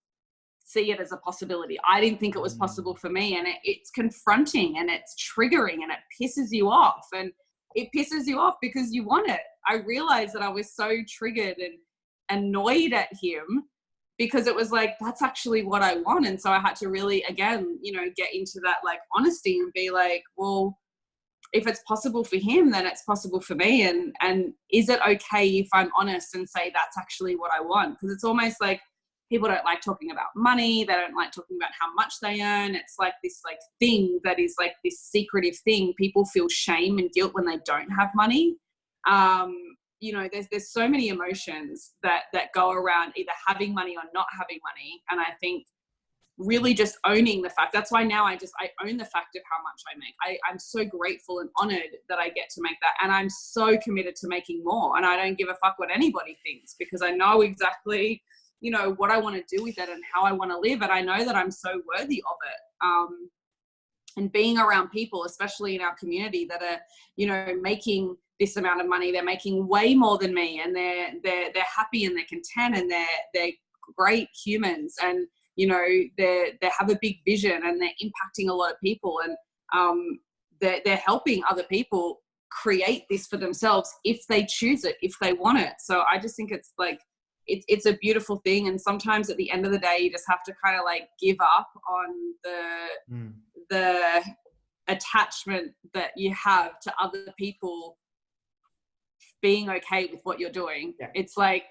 see it as a possibility. I didn't think it was possible for me. And it's confronting, and it's triggering, and it pisses you off. And it pisses you off because you want it. I realized that I was so triggered and annoyed at him because it was like, that's actually what I want. And so I had to really, again, you know, get into that like honesty and be like, well, if it's possible for him, then it's possible for me. And is it okay if I'm honest and say that's actually what I want? Because it's almost like people don't like talking about money. They don't like talking about how much they earn. It's like this like thing that is like this secretive thing. People feel shame and guilt when they don't have money. You know, there's so many emotions that go around either having money or not having money. And I think really just owning the fact, that's why now I own the fact of how much I make. I'm so grateful and honored that I get to make that. And I'm so committed to making more. And I don't give a fuck what anybody thinks, because I know exactly, you know, what I want to do with it and how I want to live. And I know that I'm so worthy of it. And being around people, especially in our community, that are, you know, making this amount of money, they're making way more than me, and they're happy and they're content, and they're great humans, and you know, they have a big vision, and they're impacting a lot of people, and they're helping other people create this for themselves if they choose it, if they want it. So I just think it's like, it's a beautiful thing. And sometimes at the end of the day, you just have to kind of like give up on the attachment that you have to other people being okay with what you're doing. Yeah. It's like,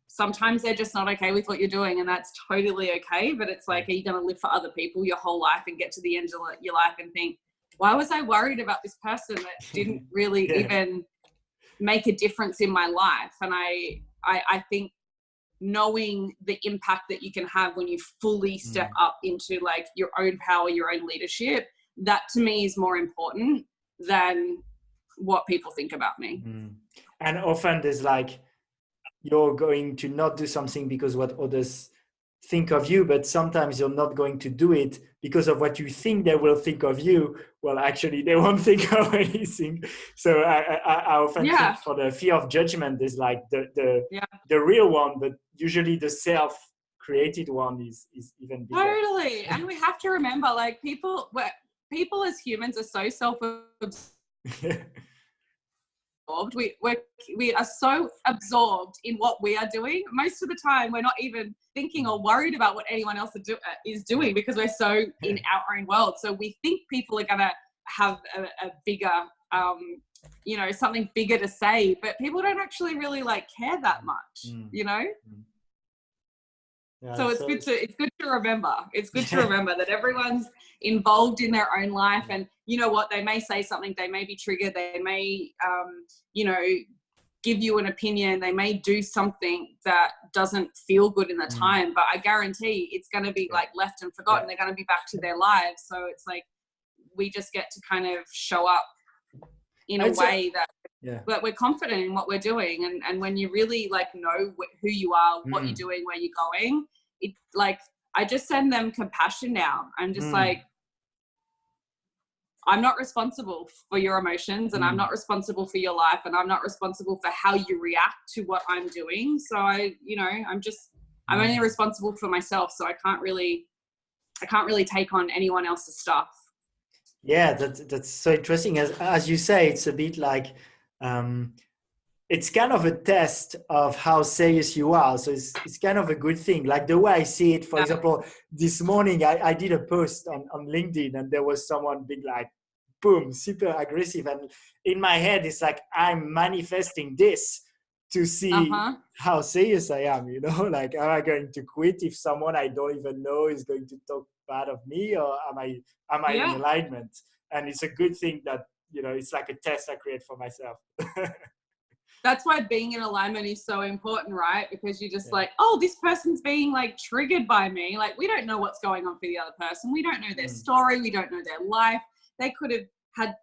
sometimes they're just not okay with what you're doing, and that's totally okay. But it's like, are you going to live for other people your whole life and get to the end of your life and think, why was I worried about this person that didn't really even make a difference in my life? And I think knowing the impact that you can have when you fully step up into like your own power, your own leadership, that to me is more important than what people think about me. And often there's like, you're going to not do something because what others think of you, but sometimes you're not going to do it because of what you think they will think of you. Well, actually, they won't think of anything. So I often think for the fear of judgment is like the real one, but usually the self-created one is even bigger. Totally. And we have to remember, like, people as humans are so self-absorbed. We are so absorbed in what we are doing. Most of the time, we're not even thinking or worried about what anyone else is doing, because we're so in our own world. So we think people are going to have a bigger, you know, something bigger to say, but people don't actually really like care that much, you know? Yeah, so it's good to remember. It's good to remember that everyone's involved in their own life, and you know what, they may say something, they may be triggered, they may you know, give you an opinion, they may do something that doesn't feel good in the time, but I guarantee it's going to be like left and forgotten. They're going to be back to their lives. So it's like, we just get to kind of show up in a way that we're confident in what we're doing. And when you really like know who you are, what you're doing, where you're going, it like, I just send them compassion now. I'm just like, I'm not responsible for your emotions, and I'm not responsible for your life, and I'm not responsible for how you react to what I'm doing. So I'm only responsible for myself. So I can't really take on anyone else's stuff. Yeah, that's so interesting. As you say, it's a bit like, it's kind of a test of how serious you are. So it's kind of a good thing. Like the way I see it, for example, this morning I did a post on LinkedIn, and there was someone being like, boom, super aggressive. And in my head, it's like, I'm manifesting this to see how serious I am, you know, like, am I going to quit if someone I don't even know is going to talk bad of me, or am I in alignment? And it's a good thing that, you know, it's like a test I create for myself. That's why being in alignment is so important, right? Because you're just like, oh, this person's being like triggered by me. Like, we don't know what's going on for the other person. We don't know their story. We don't know their life. They could have had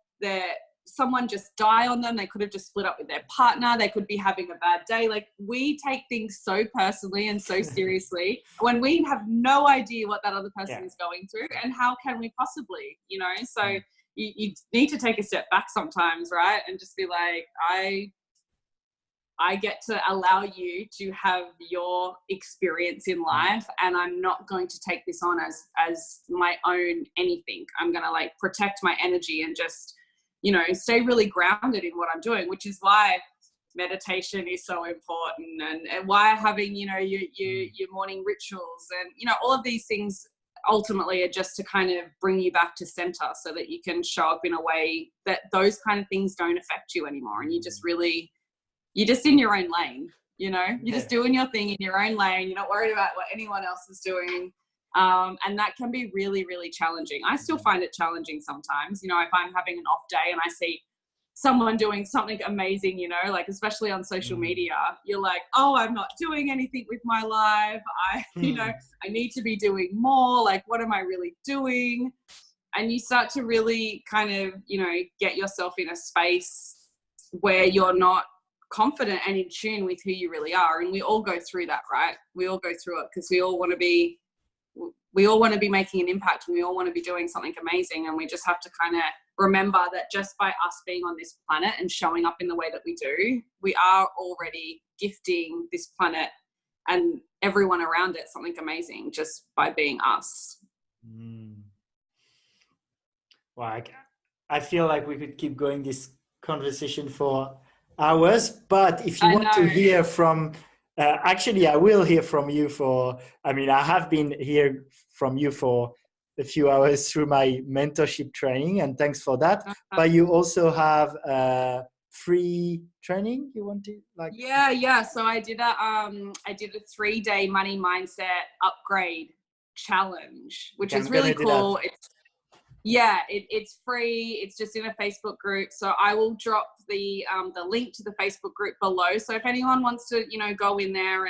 someone just die on them. They could have just split up with their partner. They could be having a bad day. Like, we take things so personally and so seriously when we have no idea what that other person is going through, and how can we possibly, you know? So you need to take a step back sometimes, right? And just be like, I get to allow you to have your experience in life, and I'm not going to take this on as my own anything. I'm going to like protect my energy and just, you know, stay really grounded in what I'm doing, which is why meditation is so important, and why having, you know, your morning rituals, and, you know, all of these things ultimately are just to kind of bring you back to center so that you can show up in a way that those kind of things don't affect you anymore. And you're just in your own lane, you know, you're just doing your thing in your own lane. You're not worried about what anyone else is doing. And that can be really, really challenging. I still find it challenging sometimes, you know, if I'm having an off day and I see someone doing something amazing, you know, like especially on social media, you're like, oh, I'm not doing anything with my life. You know, I need to be doing more. Like, what am I really doing? And you start to really kind of, you know, get yourself in a space where you're not confident and in tune with who you really are. And we all go through that, right? We all go through it because we all want to be making an impact, and we all want to be doing something amazing. And we just have to kind of remember that just by us being on this planet and showing up in the way that we do, we are already gifting this planet and everyone around it something amazing just by being us. Well, I feel like we could keep going this conversation for hours, but if you want to hear from, actually, I will hear from you I have been here from you for a few hours through my mentorship training, and thanks for that. But you also have free training you want to like? Yeah. So I did a 3-day money mindset upgrade challenge, which is really cool. It's free. It's just in a Facebook group. So I will drop the link to the Facebook group below. So if anyone wants to, you know, go in there,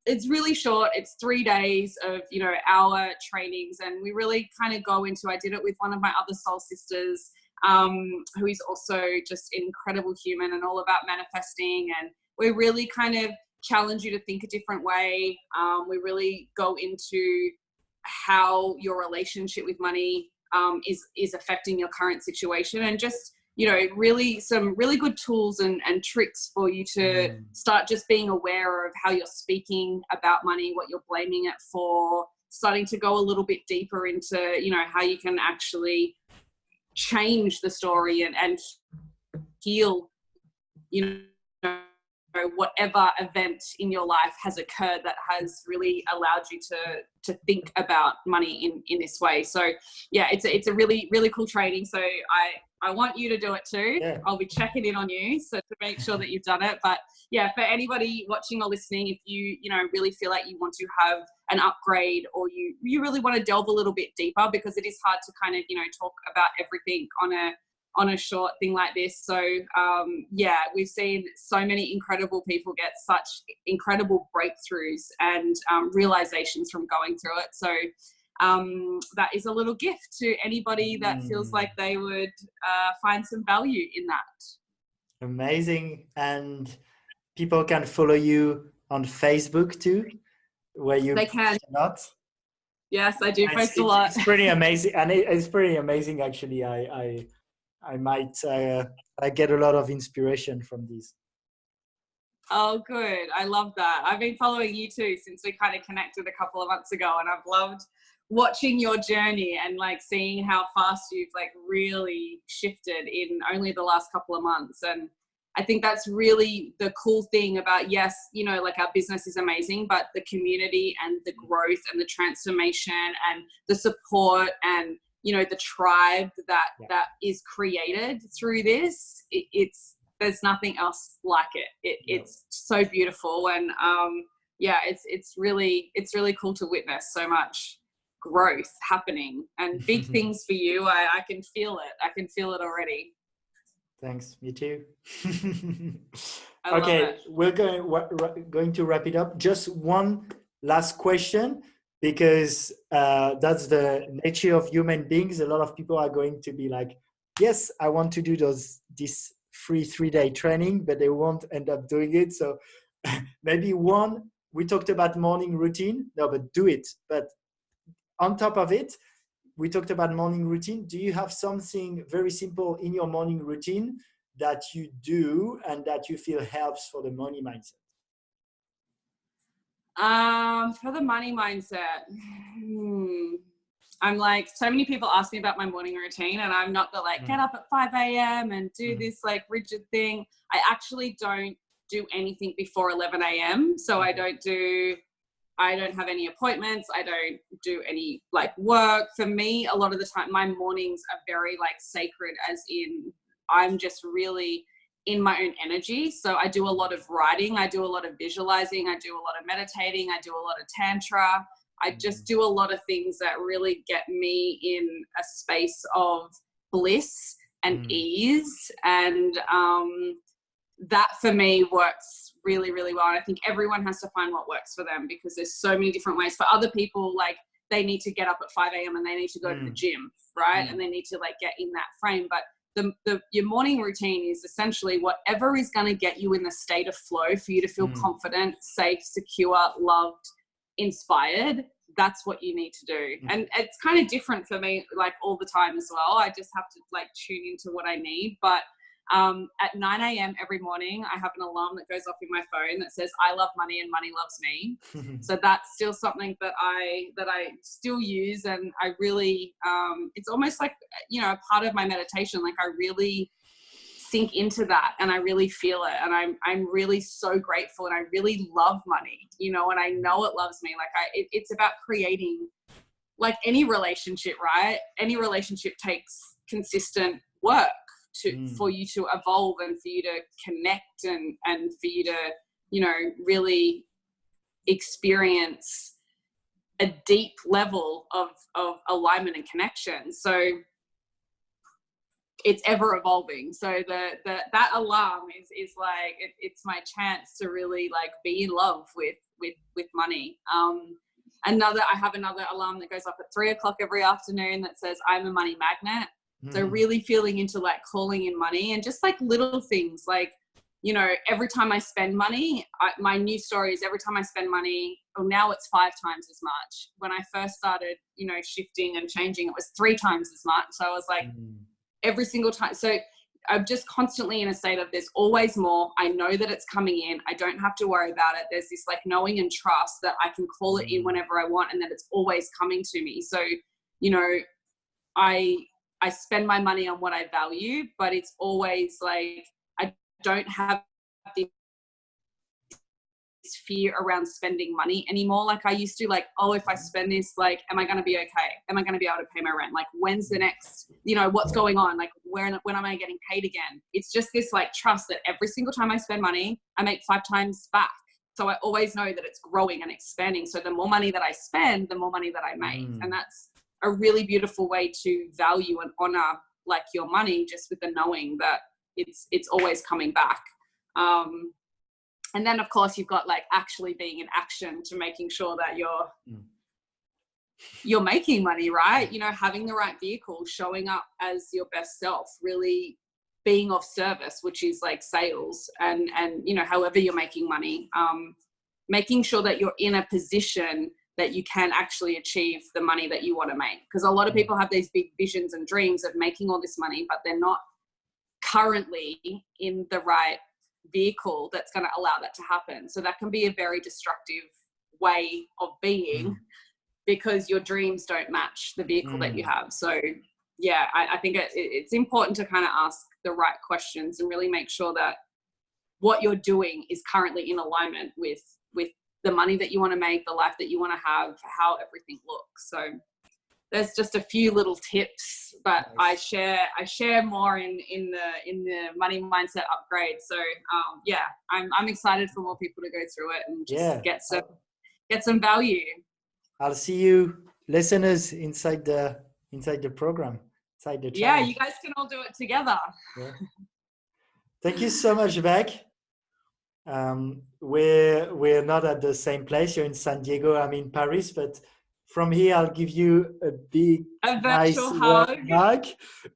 it's really short. It's 3 days of, you know, our trainings, and we really kind of go into, I did it with one of my other soul sisters, who is also just an incredible human and all about manifesting. And we really kind of challenge you to think a different way. We really go into how your relationship with money is affecting your current situation, and just, you know, really some really good tools and tricks for you to start just being aware of how you're speaking about money, what you're blaming it for, starting to go a little bit deeper into, you know, how you can actually change the story and heal, you know, whatever event in your life has occurred that has really allowed you to think about money in this way. So yeah, it's a really, really cool training. So I want you to do it too. Yeah. I'll be checking in on you so to make sure that you've done it. But yeah, for anybody watching or listening, if you really feel like you want to have an upgrade, or you really want to delve a little bit deeper, because it is hard to kind of, you know, talk about everything on a short thing like this. So yeah, we've seen so many incredible people get such incredible breakthroughs and realizations from going through it. So that is a little gift to anybody that feels like they would find some value in that. Amazing. And people can follow you on Facebook too, where you can. A lot. Yes, I do post a lot. It's pretty amazing, and it's pretty amazing actually. I might I get a lot of inspiration from these. Oh, good. I love that. I've been following you too since we kind of connected a couple of months ago, and I've loved watching your journey and like seeing how fast you've like really shifted in only the last couple of months. And I think that's really the cool thing about, yes, you know, like our business is amazing, but the community and the growth and the transformation and the support and, you know, the tribe that is created through this, there's nothing else like it. It's so beautiful. And yeah, it's really cool to witness so much growth happening and big things for you. I can feel it. I can feel it already. Thanks. Me too. Okay, we're going to wrap it up. Just one last question, because that's the nature of human beings. A lot of people are going to be like, yes, I want to do this free 3-day training, but they won't end up doing it. So maybe we talked about morning routine. No, but do it. But on top of it, we talked about morning routine. Do you have something very simple in your morning routine that you do and that you feel helps for the money mindset? For the money mindset, I'm like, so many people ask me about my morning routine, and I'm not the like, get up at 5 a.m. and do this like rigid thing. I actually don't do anything before 11 a.m. So I don't have any appointments. I don't do any like work. For me, a lot of the time, my mornings are very like sacred, as in I'm just really in my own energy. So I do a lot of writing. I do a lot of visualizing. I do a lot of meditating. I do a lot of tantra. I just do a lot of things that really get me in a space of bliss and ease. And that for me works really, really well. And I think everyone has to find what works for them, because there's so many different ways. For other people, like they need to get up at 5 a.m. and they need to go to the gym, right? And they need to like get in that frame. But your morning routine is essentially whatever is going to get you in the state of flow for you to feel confident, safe, secure, loved, inspired. That's what you need to do. And it's kind of different for me, like all the time as well. I just have to like tune into what I need. But at 9 a.m. every morning, I have an alarm that goes off in my phone that says, I love money and money loves me. So that's still something that I still use. And I really, it's almost like, you know, a part of my meditation. Like I really sink into that and I really feel it. And I'm really so grateful, and I really love money, you know, and I know it loves me. Like it's about creating, like any relationship, right? Any relationship takes consistent work for you to evolve and for you to connect and for you to, you know, really experience a deep level of alignment and connection. So it's ever evolving. So that alarm is like, it's my chance to really like be in love with money. I have another alarm that goes off at 3 o'clock every afternoon that says I'm a money magnet. So really feeling into like calling in money, and just like little things like, you know, every time I spend money, my new story is every time I spend money, well, now it's 5 times as much. When I first started, you know, shifting and changing, it was 3 times as much. So I was like, every single time. So I'm just constantly in a state of there's always more. I know that it's coming in. I don't have to worry about it. There's this like knowing and trust that I can call it in whenever I want, and that it's always coming to me. So, you know, I spend my money on what I value, but it's always like, I don't have this fear around spending money anymore. Like I used to, like, oh, if I spend this, like, am I going to be okay? Am I going to be able to pay my rent? Like, when's the next, you know, what's going on? Like, when am I getting paid again? It's just this like trust that every single time I spend money, I make 5 times back. So I always know that it's growing and expanding. So the more money that I spend, the more money that I make. And that's a really beautiful way to value and honor like your money, just with the knowing that it's always coming back. And then of course you've got like actually being in action to making sure that you're making money, right? You know, having the right vehicle, showing up as your best self, really being of service, which is like sales and you know, however you're making money, making sure that you're in a position that you can actually achieve the money that you want to make. Because a lot of people have these big visions and dreams of making all this money, but they're not currently in the right vehicle that's going to allow that to happen. So that can be a very destructive way of being, because your dreams don't match the vehicle that you have. So yeah, I think it's important to kind of ask the right questions and really make sure that what you're doing is currently in alignment with the money that you want to make, the life that you want to have, how everything looks. So there's just a few little tips, but nice. I share more in the money mindset upgrade. So yeah, I'm excited for more people to go through it and just get some value. I'll see you listeners inside the program, inside the challenge. Yeah, you guys can all do it together. Yeah. Thank you so much, Beck. We're not at the same place. You're in San Diego, I'm in Paris, but from here I'll give you a virtual hug.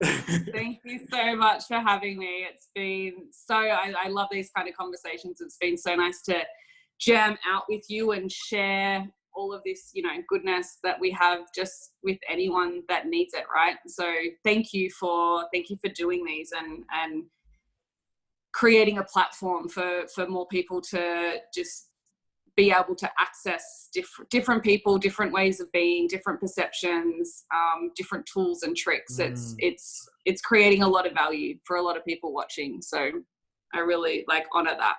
Thank you so much for having me. It's been so, I love these kind of conversations. It's been so nice to jam out with you and share all of this, you know, goodness that we have just with anyone that needs it, right? So thank you for doing these and creating a platform for more people to just be able to access different people, different ways of being, different perceptions, different tools and tricks. It's creating a lot of value for a lot of people watching. So I really honor that.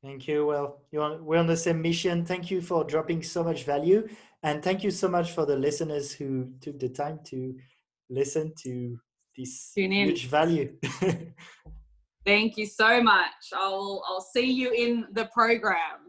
Thank you. Well, we're on the same mission. Thank you for dropping so much value. And thank you so much for the listeners who took the time to listen to this huge value. Thank you so much. I'll see you in the program.